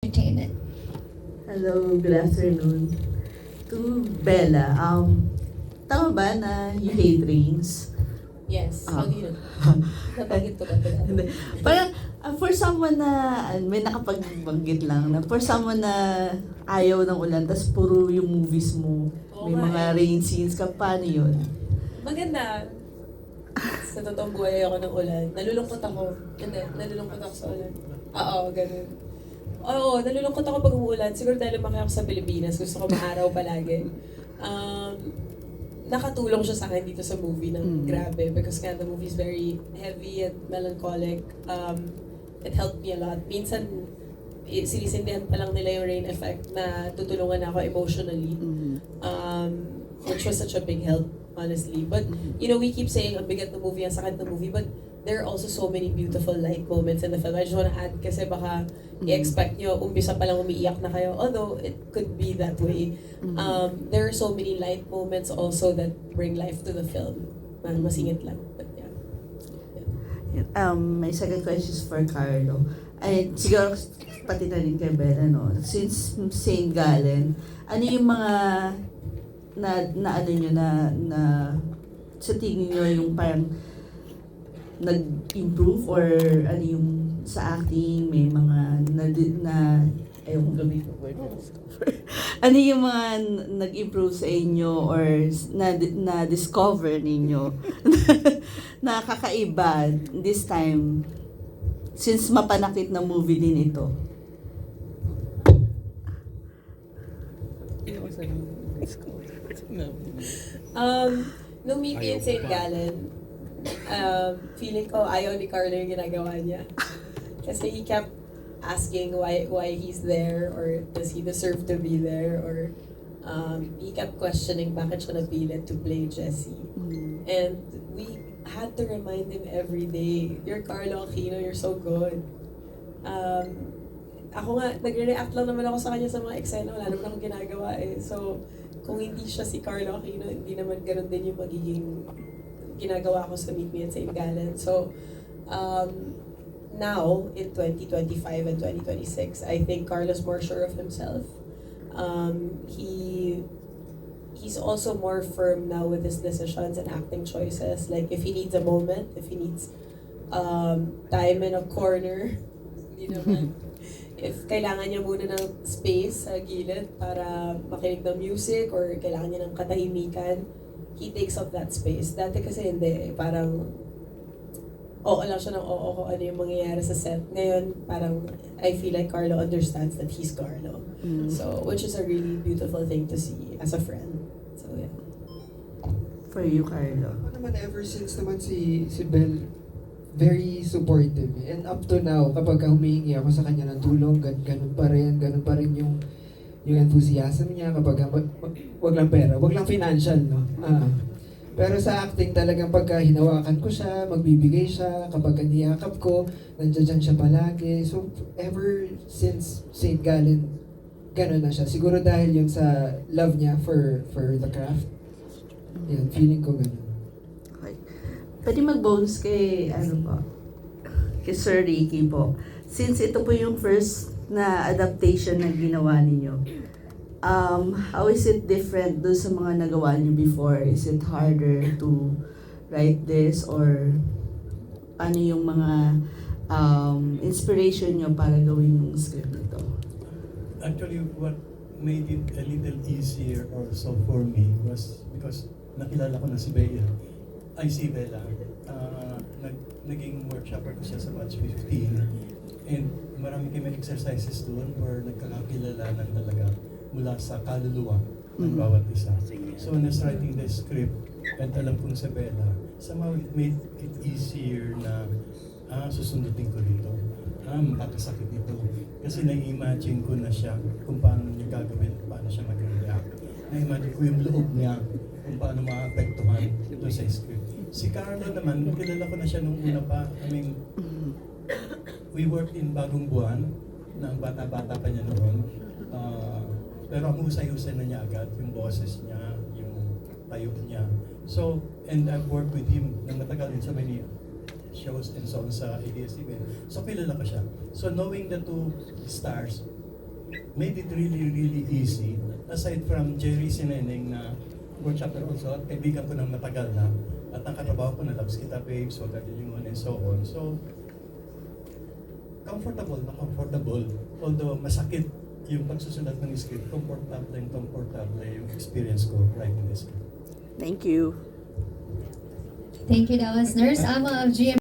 Entertainment. Hello, good afternoon. To Bella, tama ba na you hate rains? Yes, Ah. kanina. Nabanggit ko ba ito? Hindi. Parang, for someone na, may nakapagbanggit lang, na for someone na ayaw ng ulan, tas puro yung movies mo, Oo may nga mga eh. rain scenes ka, paano yun? Maganda. Sa totoong buhay ako ng ulan. Nalulungkot ako. Hindi, nalulungkot ako sa ulan. Oo, ganun. Oo, nalulungkot ako pag umuulan. Siguro dahil lumaki ako sa Pilipinas. Gusto ko maaraw palagi. Um, Nakatulong siya sa akin dito sa movie ng grabe because the movie is very heavy and melancholic. It helped me a lot. Minsan, sinisindihan pa lang nila yung rain effect na tutulungan ako emotionally. Which was such a big help, honestly. But, we keep saying ang bigat ng movie, ang sakit ng movie, but there are also so many beautiful light moments in the film. I just wanna add kasi baka i-expect nyo, umpisa pa lang umiiyak na kayo, although it could be that way. There are so many light moments also that bring life to the film. Masingit lang, but yeah. My second question is for Carlo. Ay, siguro pati na rin kay Bella, no? Since St. Gallen, ano yung mga na ano nyo na sa tingin nyo yung parang nag-improve or ano yung sa acting, may mga ayaw kong gamitin yung word. Ano yung mga nag-improve sa inyo or na-discover ninyo na kakaiba this time since mapanakit na movie din ito? Nung meet in St. Gallen, feeling ko ayaw ni Carlo yung ginagawa niya. Kasi he kept asking why he's there or does he deserve to be there or he kept questioning bakit siya napilit to play Jesse. And we had to remind him every day, you're Carlo Aquino, you're so good. Ako nga, nagre-react lang naman ako sa kanya sa mga eksena, wala naman akong ginagawa eh. So, kung hindi siya si Carlo Aquino, hindi naman ganun din yung magiging ginagawa ko sa Meet Me at St. Gallen. So, now, in 2025 and 2026, I think Carlo's more sure of himself. He's also more firm now with his decisions and acting choices. Like, if he needs a moment, if he needs time in a corner, hindi naman. If kailangan niya muna ng space sa gilid para makinig ng music or kailangan niya ng katahimikan, he takes up that space. Dati kasi hindi, parang oo lang siya ng oo kung ano yung mangyayari sa set. Ngayon, parang I feel like Carlo understands that he's Carlo. So, which is a really beautiful thing to see as a friend. So, yeah. For you, Carlo. Ako naman ever since naman si Belle, very supportive. And up to now, kapag humihingi ako sa kanya ng tulong, ganun pa rin yung enthusiasm niya kapag wag lang pera, wag lang financial, no? Pero sa acting talagang pagka hinawakan ko siya, magbibigay siya, kapag niyakap ko, nandiyan siya palagi. So ever since St. Gallen, ganun na siya. Siguro dahil yun sa love niya for the craft. Yan, feeling ko ganun. Okay. Pwede mag-bones kay, kay Sir Ricky po. Since ito po yung first na adaptation na ginawa ninyo, how is it different do sa mga nagawa niyo before? Is it harder to write this or ano yung mga inspiration niyo para gawin yung script nito? Actually, what made it a little easier also for me was because nakilala ko na si Bella. Ay, si Bella. Naging workshopper ko siya sa Batch 15. And marami kami exercises doon where nagkakakilalanan talaga mula sa kaluluwa ng bawat isa. So when I was writing the script, at alam kong si Bella, somehow it made it easier na susundutin ko dito. Makakasakit ito. Kasi na-imagine ko na siya kung paano niya gagawin, paano siya mag-react. Na-imagine ko yung loob niya, kung paano maapektuhan ito sa script. Si Carlo naman, kilala ko na siya nung una pa. I mean, we worked in Bagong Buwan, na ang bata-bata pa niya noon. Pero ang husay-husay na niya agad, yung boses niya, yung tayo niya. So, and I've worked with him nang matagal din sa many shows and songs sa ABS-CBN. So, kilala ko siya. So, knowing the two stars, made it really, really easy. Aside from Jerry Sineneng na workshopper also, at kaibigan ko ng matagal na, at nakatrabaho ko na Labs Kita Babes, Huwag Kalilingon, and so on. So, comfortable na comfortable. Although masakit yung pagsusulat ng script, comfortable yung experience ko writing this script. Thank you. Thank you, that was Nurse Ama of GM.